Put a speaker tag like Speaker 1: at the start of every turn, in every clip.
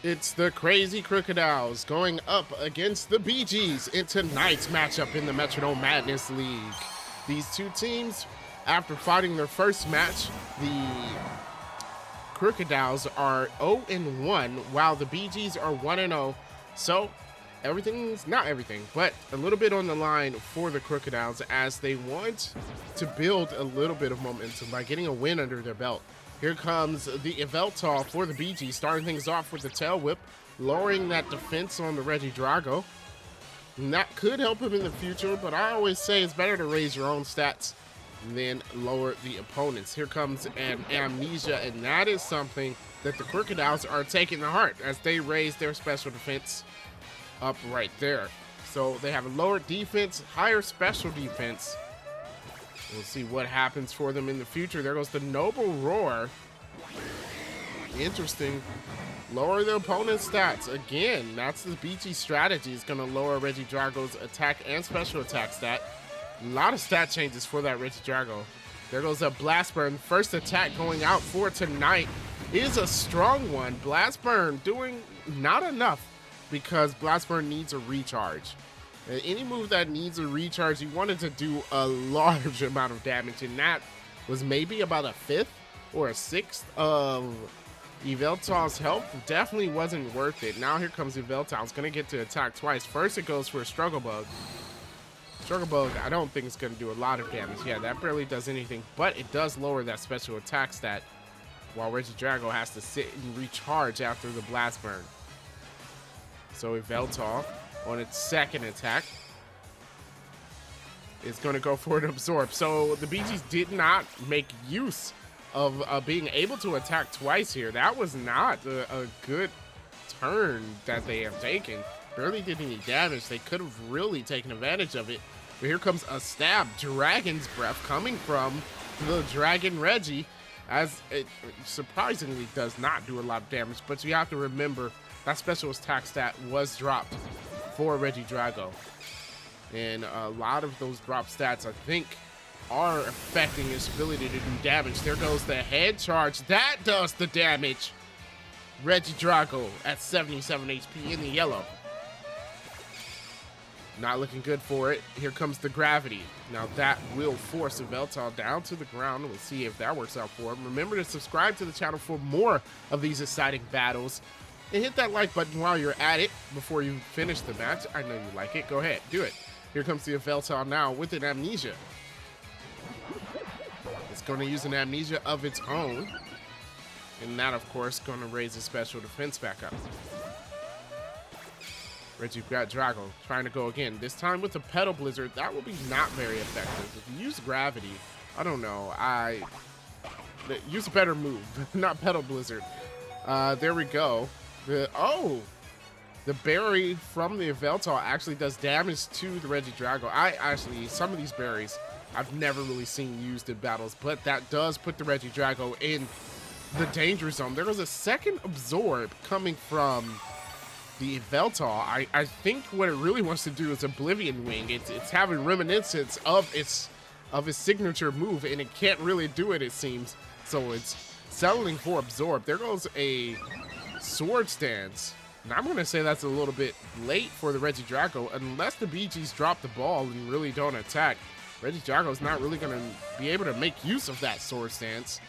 Speaker 1: It's the Krazy Krookodiles going up against the BeeGees in tonight's matchup in the Metronome Madness League. These two teams, after fighting their first match, the Krookodiles are 0-1, while the BeeGees are 1-0. So everything's not everything, but a little bit on the line for the Krookodiles as they want to build a little bit of momentum by getting a win under their belt. Here comes the Yveltal for the BeeGees, starting things off with the tail whip, lowering that defense on the Regidrago. And that could help him in the future, but I always say it's better to raise your own stats than lower the opponents. Here comes an Amnesia, and that is something that the Krookodiles are taking to heart as they raise their special defense up right there. So they have a lower defense, higher special defense. We'll see what happens for them in the future. There goes the Noble Roar. Interesting. Lower the opponent's stats. Again, that's the BG strategy. It's going to lower Regidrago's attack and special attack stat. A lot of stat changes for that Regidrago. There goes a Blast Burn. First attack going out for tonight is a strong one. Blast Burn doing not enough because Blast Burn needs a recharge. Any move that needs a recharge, you wanted to do a large amount of damage, and that was maybe about a fifth or a sixth of Yveltal's health. Definitely wasn't worth it. Now here comes Yveltal. It's going to get to attack twice. First, it goes for a Struggle Bug. Struggle Bug, I don't think it's going to do a lot of damage. Yeah, that barely does anything, but it does lower that special attack stat, while Regidrago has to sit and recharge after the Blast Burn. So Yveltal, on its second attack, is going to go for an Absorb. So the BeeGees did not make use of being able to attack twice here. That was not a good turn that they have taken. Barely did any damage. They could have really taken advantage of it. But here comes a stab. Dragon's Breath coming from the Dragon Regi, as it surprisingly does not do a lot of damage. But you have to remember that special attack stat was dropped for Regidrago. And a lot of those drop stats, I think, are affecting his ability to do damage. There goes the head charge. That does the damage. Regidrago at 77 HP in the yellow. Not looking good for it. Here comes the gravity. Now that will force Yveltal down to the ground. We'll see if that works out for him. Remember to subscribe to the channel for more of these exciting battles. And hit that like button while you're at it before you finish the match. I know you like it. Go ahead, do it. Here comes the Yveltal now with an Amnesia. It's going to use an Amnesia of its own. And that, of course, going to raise its special defense back up. Regidrago trying to go again. This time with the Petal Blizzard. That will be not very effective. If you use Gravity, I don't know. Use a better move. Not Petal Blizzard. There we go. The berry from the Yveltal actually does damage to the Regidrago. Some of these berries I've never really seen used in battles, but that does put the Regidrago in the danger zone. There was a second Absorb coming from the Yveltal. I think what it really wants to do is Oblivion Wing. It's having reminiscence of its signature move, and it can't really do it, it seems. So it's settling for Absorb. There goes a Sword Stance. And I'm going to say that's a little bit late for the Regidrago, unless the BeeGees drop the ball and really don't attack. Regidrago's not really going to be able to make use of that Sword Stance,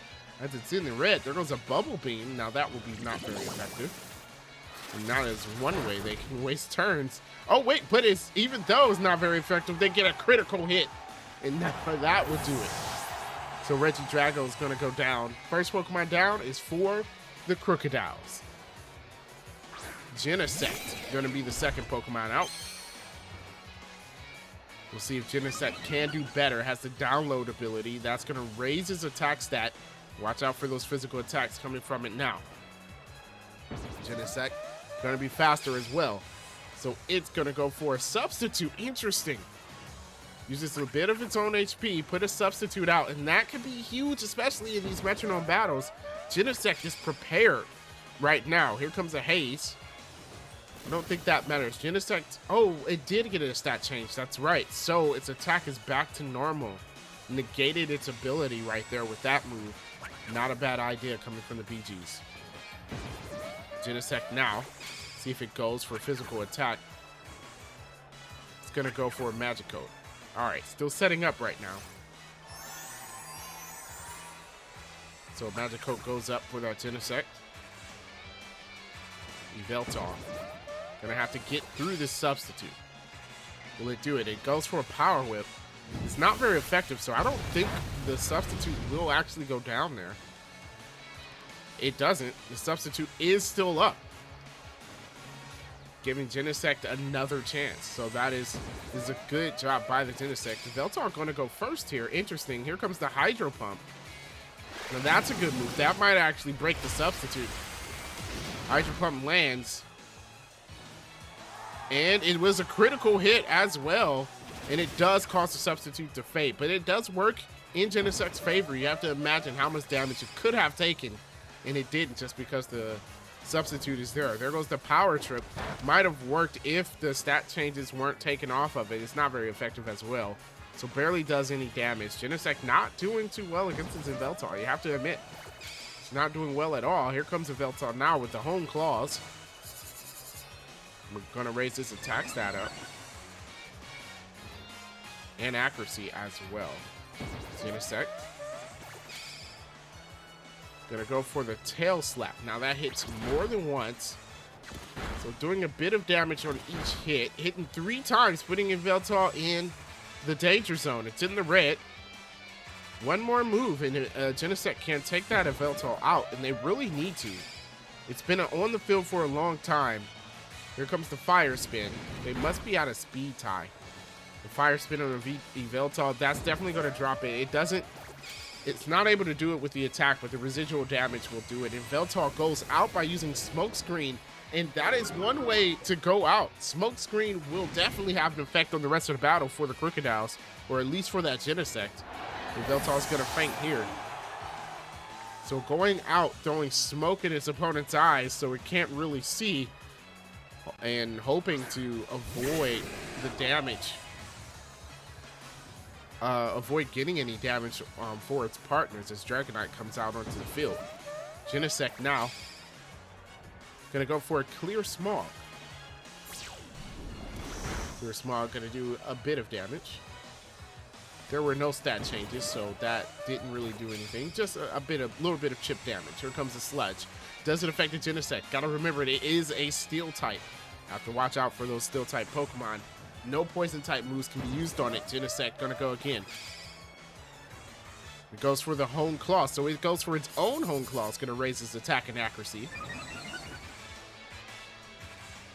Speaker 1: as it's in the red. There goes a Bubble Beam. Now that will be not very effective. And that is one way they can waste turns. Oh wait, but even though it's not very effective, they get a critical hit. And that will do it. So Regidrago is going to go down. First Pokemon down is for the Krookodiles. Genesect going to be the second Pokemon out. We'll see if Genesect can do better. Has the download ability. That's going to raise his attack stat. Watch out for those physical attacks coming from it now. Genesect going to be faster as well. So it's going to go for a substitute. Interesting. Uses a bit of its own HP, put a substitute out, and that could be huge, especially in these Metronome battles. Genesect is prepared right now. Here comes a Haze. I don't think that matters. Genesect, oh, it did get a stat change. That's right. So its attack is back to normal. Negated its ability right there with that move. Not a bad idea coming from the BeeGees. Genesect now. See if it goes for physical attack. It's going to go for a Magic Coat. All right, still setting up right now. So Magic Coat goes up for that Genesect. Yveltal. Gonna have to get through this substitute. Will it do it? It goes for a Power Whip. It's not very effective, so I don't think the substitute will actually go down there. It doesn't. The substitute is still up, giving Genesect another chance. So that is a good job by the Genesect. Yveltal going to go first here. Interesting. Here comes the Hydro Pump. Now that's a good move. That might actually break the substitute. Hydro Pump lands. And it was a critical hit as well. And it does cause the substitute to fade. But it does work in Genesect's favor. You have to imagine how much damage it could have taken. And it didn't, just because the substitute is there. There goes the Power Trip. Might have worked if the stat changes weren't taken off of it. It's not very effective as well. So barely does any damage. Genesect not doing too well against his Yveltal. You have to admit. It's not doing well at all. Here comes Yveltal now with the Hone Claws. We're going to raise this attack stat up. And accuracy as well. Genesect. Gonna go for the Tail Slap. Now that hits more than once. So doing a bit of damage on each hit. Hitting 3 times, putting Yveltal in the danger zone. It's in the red. One more move and Genesect can take that Yveltal out, and they really need to. It's been on the field for a long time. Here comes the Fire Spin. They must be out of speed tie. The Fire Spin on the Yveltal, that's definitely going to drop it. It's not able to do it with the attack, but the residual damage will do it. And Yveltal goes out by using Smoke Screen, and that is one way to go out. Smoke Screen will definitely have an effect on the rest of the battle for the Krookodiles, or at least for that Genesect. Yveltal is going to faint here. So going out, throwing smoke in his opponent's eyes so it can't really see, and hoping to avoid the damage. Avoid getting any damage for its partners as Dragonite comes out onto the field. Genesect now gonna go for a Clear Smog. Clear Smog gonna do a bit of damage. There were no stat changes, so that didn't really do anything. Just a little bit of chip damage. Here comes the Sludge. Doesn't affect the Genesect. Gotta remember it is a Steel type. Have to watch out for those Steel type Pokemon. No poison type moves can be used on it. Genesect gonna go again. It goes for the Hone Claw, so it goes for its own Hone Claw. It's gonna raise its attack and accuracy.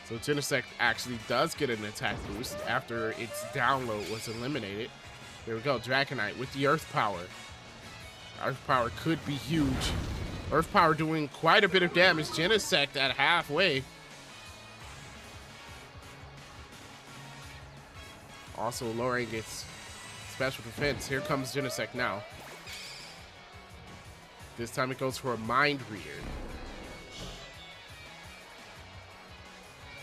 Speaker 1: So Genesect actually does get an attack boost after its download was eliminated. There we go, Dragonite with the Earth Power. Earth Power could be huge. Earth Power doing quite a bit of damage. Genesect at halfway. Also lowering its special defense. Here comes Genesect now. This time it goes for a Mind Reader.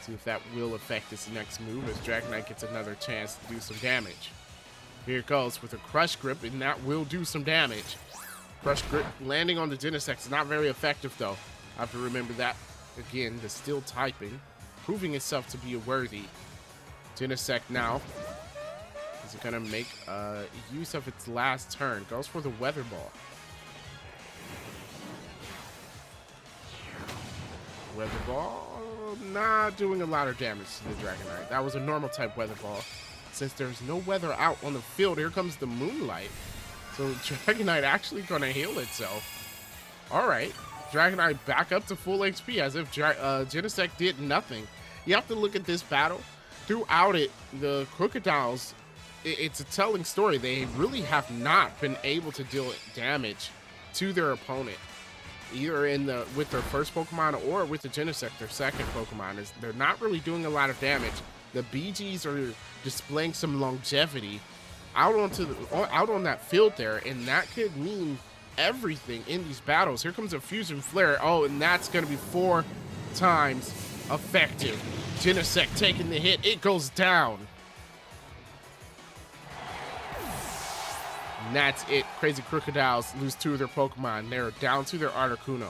Speaker 1: See if that will affect its next move as Dragonite gets another chance to do some damage. Here it goes with a Crush Grip, and that will do some damage. Crush Grip landing on the Genesect is not very effective though. I have to remember that. Again, the Steel typing, proving itself to be a worthy. Genesect now. Is it gonna make use of its last turn? Goes for the Weather Ball. Weather Ball, not doing a lot of damage to the Dragonite. That was a normal type Weather Ball. Since there's no weather out on the field, here comes the Moonlight. So Dragonite actually gonna heal itself. All right, Dragonite back up to full HP as if Genesect did nothing. You have to look at this battle. Throughout it, the Krookodiles, it's a telling story. They really have not been able to deal damage to their opponent, either with their first Pokemon or with the Genesect, their second Pokemon. They're not really doing a lot of damage. The BeeGees are displaying some longevity out on that field there, and that could mean everything in these battles. Here comes a Fusion Flare. Oh, and that's going to be 4 times effective. Genesect taking the hit. It goes down. And that's it. Crazy Krookodiles lose 2 of their Pokemon. They're down to their Articuno.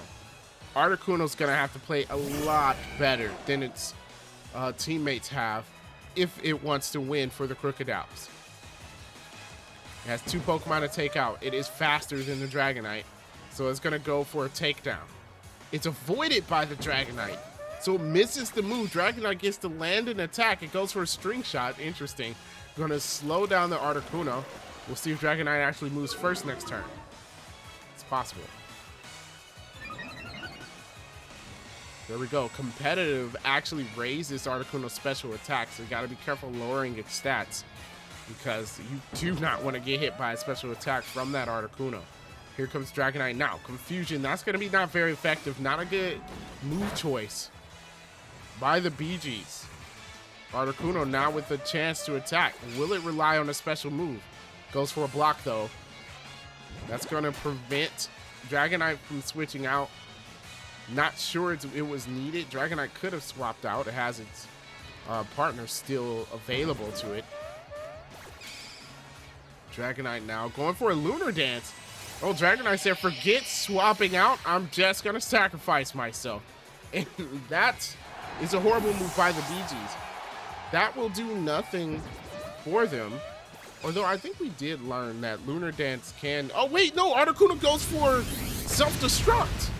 Speaker 1: Articuno's going to have to play a lot better than its teammates have if it wants to win for the Krookodiles. It has 2 Pokemon to take out. It is faster than the Dragonite, so it's going to go for a takedown. It's avoided by the Dragonite, so it misses the move. Dragonite gets to land an attack. It goes for a string shot. Interesting. Going to slow down the Articuno. We'll see if Dragonite actually moves first next turn. It's possible. There we go. Competitive actually raises Articuno's special attack, so you got to be careful lowering its stats because you do not want to get hit by a special attack from that Articuno. Here comes Dragonite now. Confusion. That's going to be not very effective. Not a good move choice by the BeeGees. Articuno now with a chance to attack. Will it rely on a special move? Goes for a block, though. That's going to prevent Dragonite from switching out. Not sure it was needed. Dragonite could have swapped out. It has its partner still available to it. Dragonite now going for a Lunar Dance. Oh, Dragonite said, forget swapping out. I'm just going to sacrifice myself. And that is a horrible move by the BeeGees. That will do nothing for them. Although I think we did learn that Lunar Dance can... Oh, wait, no. Articuno goes for self-destruct.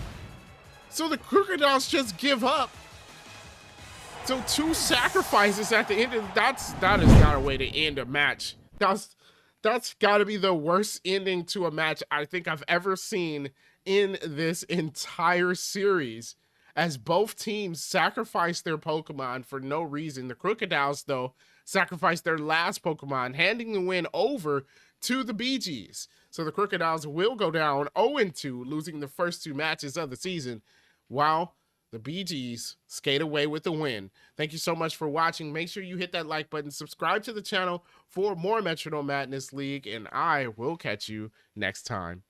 Speaker 1: So the Krookodiles just give up. So 2 sacrifices at the end of that is not a way to end a match. That's got to be the worst ending to a match I think I've ever seen in this entire series, as both teams sacrifice their Pokemon for no reason. The Krookodiles, though, sacrificed their last Pokemon, handing the win over to the BeeGees. So the Krookodiles will go down 0-2, losing the first 2 matches of the season, while the BeeGees skate away with the win. Thank you so much for watching. Make sure you hit that like button, subscribe to the channel for more Metronome Madness League, and I will catch you next time.